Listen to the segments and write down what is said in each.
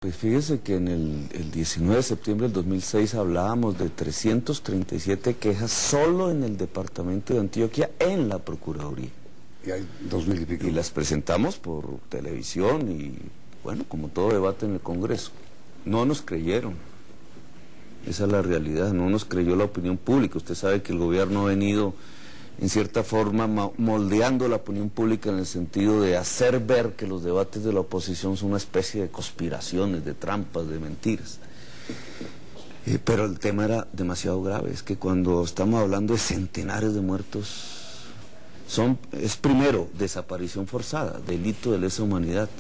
Pues fíjese que en el 19 de septiembre del 2006 hablábamos de 337 quejas solo en el departamento de Antioquia en la Procuraduría. Y hay 2000 y pico. Y las presentamos por televisión y, bueno, como todo debate en el Congreso. No nos creyeron. Esa es la realidad, no nos creyó la opinión pública. Usted sabe que el gobierno ha venido, en cierta forma, moldeando la opinión pública en el sentido de hacer ver que los debates de la oposición son una especie de conspiraciones, de trampas, de mentiras. Pero el tema era demasiado grave. Es que cuando estamos hablando de centenares de muertos, es primero desaparición forzada, delito de lesa humanidad,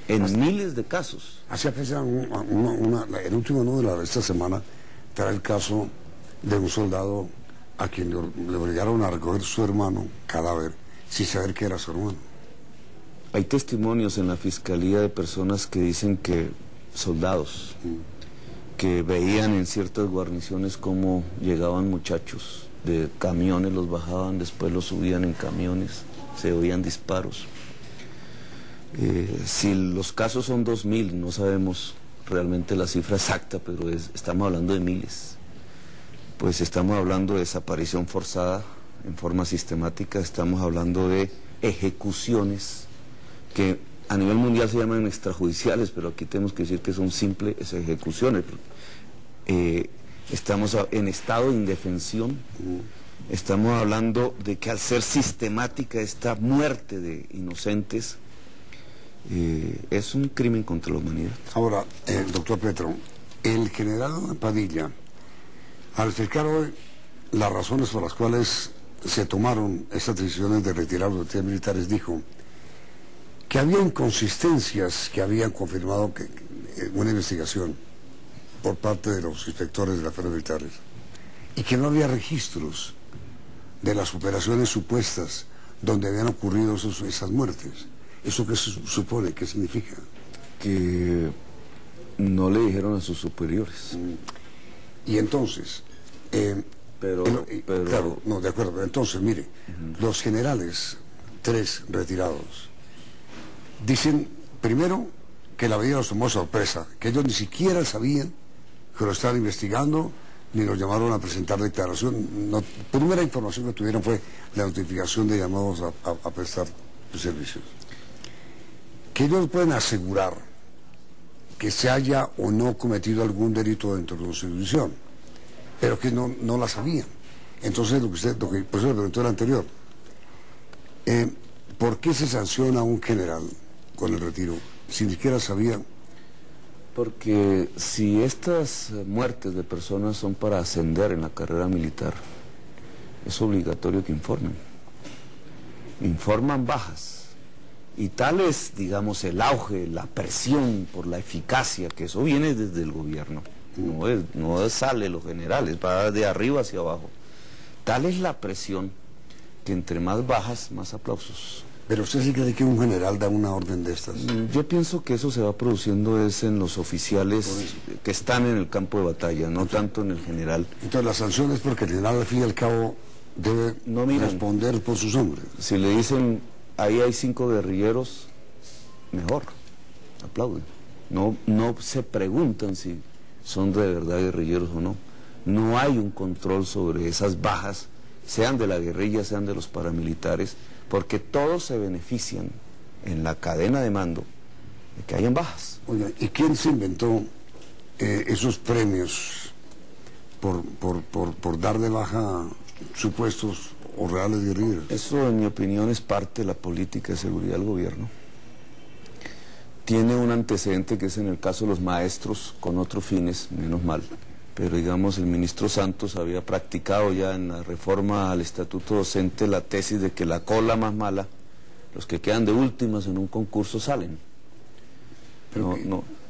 en miles de casos. Así aprecia el último número de esta semana trae el caso de un soldado a quien le obligaron a recoger su hermano, cadáver, sin saber que era su hermano. Hay testimonios en la fiscalía de personas que dicen que soldados que veían en ciertas guarniciones cómo llegaban muchachos de camiones, los bajaban, después los subían en camiones, se oían disparos. Si los casos son 2000, no sabemos realmente la cifra exacta, pero estamos hablando de miles. Pues estamos hablando de desaparición forzada en forma sistemática, estamos hablando de ejecuciones que a nivel mundial se llaman extrajudiciales, pero aquí tenemos que decir que son simples ejecuciones. Estamos en estado de indefensión, estamos hablando de que al ser sistemática esta muerte de inocentes, es un crimen contra la humanidad. Ahora, doctor Petro, el general Padilla, al explicar hoy las razones por las cuales se tomaron estas decisiones de retirar los detenidos militares, dijo que había inconsistencias que habían confirmado que una investigación por parte de los inspectores de las fuerzas militares y que no había registros de las operaciones supuestas donde habían ocurrido esas muertes. ¿Eso qué se supone? ¿Qué significa? Que no le dijeron a sus superiores. Y entonces... Claro, no, de acuerdo, pero entonces, mire, los generales, 3 retirados, dicen, primero, que la medida los tomó sorpresa, que ellos ni siquiera sabían que lo estaban investigando, ni los llamaron a presentar declaración. La primera información que tuvieron fue la notificación de llamados a prestar servicios. Que ellos pueden asegurar que se haya o no cometido algún delito dentro de su institución, pero que no la sabían. Entonces, por eso le preguntó el anterior, ¿por qué se sanciona a un general con el retiro si ni siquiera sabía? Porque si estas muertes de personas son para ascender en la carrera militar, es obligatorio que informen. Informan bajas. Y tal es, digamos, el auge, la presión por la eficacia, que eso viene desde el gobierno. No sale los generales, va de arriba hacia abajo. Tal es la presión que entre más bajas, más aplausos. ¿Pero usted sí cree que un general da una orden de estas? Yo pienso que eso se va produciendo es en los oficiales que están en el campo de batalla, no tanto en el general. Entonces la sanción es porque el general al fin y al cabo debe responder por sus hombres. Si le dicen, ahí hay 5 guerrilleros, mejor, aplauden. No se preguntan si son de verdad guerrilleros o no. No hay un control sobre esas bajas, sean de la guerrilla, sean de los paramilitares, porque todos se benefician en la cadena de mando de que hayan bajas. Oiga, ¿y quién se inventó esos premios por dar de baja supuestos o reales guerrilleros? Eso, en mi opinión, es parte de la política de seguridad del gobierno. Tiene un antecedente que es en el caso de los maestros con otros fines, menos mal. Pero digamos, el ministro Santos había practicado ya en la reforma al estatuto docente la tesis de que la cola más mala, los que quedan de últimas en un concurso salen.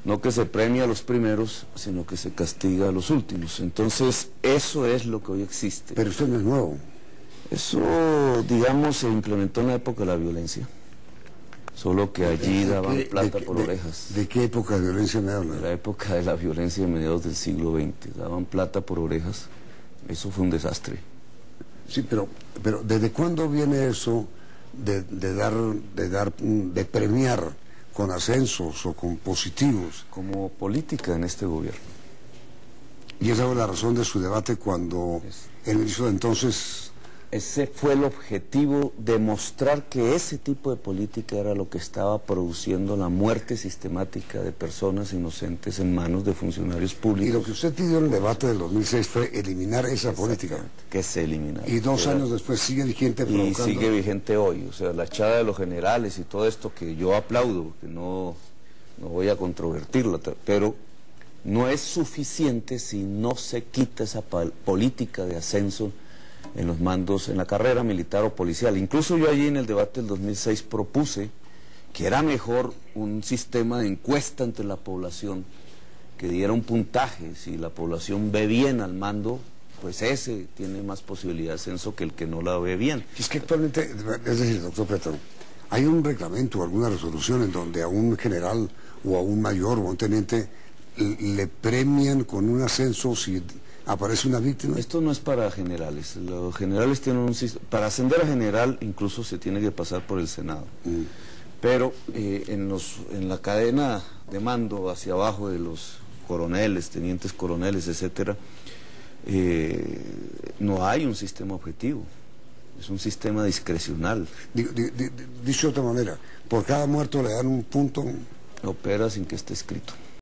No que se premia a los primeros, sino que se castiga a los últimos. Entonces, eso es lo que hoy existe. Pero eso no es nuevo. Eso, digamos, se implementó en la época de la violencia. Solo que allí daban plata por orejas. ¿De qué época de violencia me habla? De la época de la violencia de mediados del siglo XX. Daban plata por orejas. Eso fue un desastre. Sí, pero ¿desde cuándo viene eso de premiar con ascensos o con positivos. Como política en este gobierno. Y esa fue la razón de su debate cuando el ministro de entonces... Ese fue el objetivo, demostrar que ese tipo de política era lo que estaba produciendo la muerte sistemática de personas inocentes en manos de funcionarios públicos. Y lo que usted pidió en el debate del 2006 fue eliminar esa política. Que se eliminara. Y 2 años después sigue vigente provocando. Y sigue vigente hoy. O sea, la echada de los generales y todo esto que yo aplaudo, que no voy a controvertirla, pero no es suficiente si no se quita esa política de ascenso en los mandos, en la carrera militar o policial. Incluso yo allí en el debate del 2006 propuse que era mejor un sistema de encuesta entre la población que diera un puntaje. Si la población ve bien al mando, pues ese tiene más posibilidad de ascenso que el que no la ve bien. Es que actualmente, es decir, doctor Petro, hay un reglamento, alguna resolución en donde a un general o a un mayor o a un teniente le premian con un ascenso si aparece una víctima. Esto no es para generales. Los generales tienen un sistema. Para ascender a general incluso se tiene que pasar por el Senado. Pero en la cadena de mando hacia abajo de los coroneles, tenientes coroneles, etcétera, no hay un sistema objetivo. Es un sistema discrecional. Dicho de otra manera, por cada muerto le dan un punto. Opera sin que esté escrito.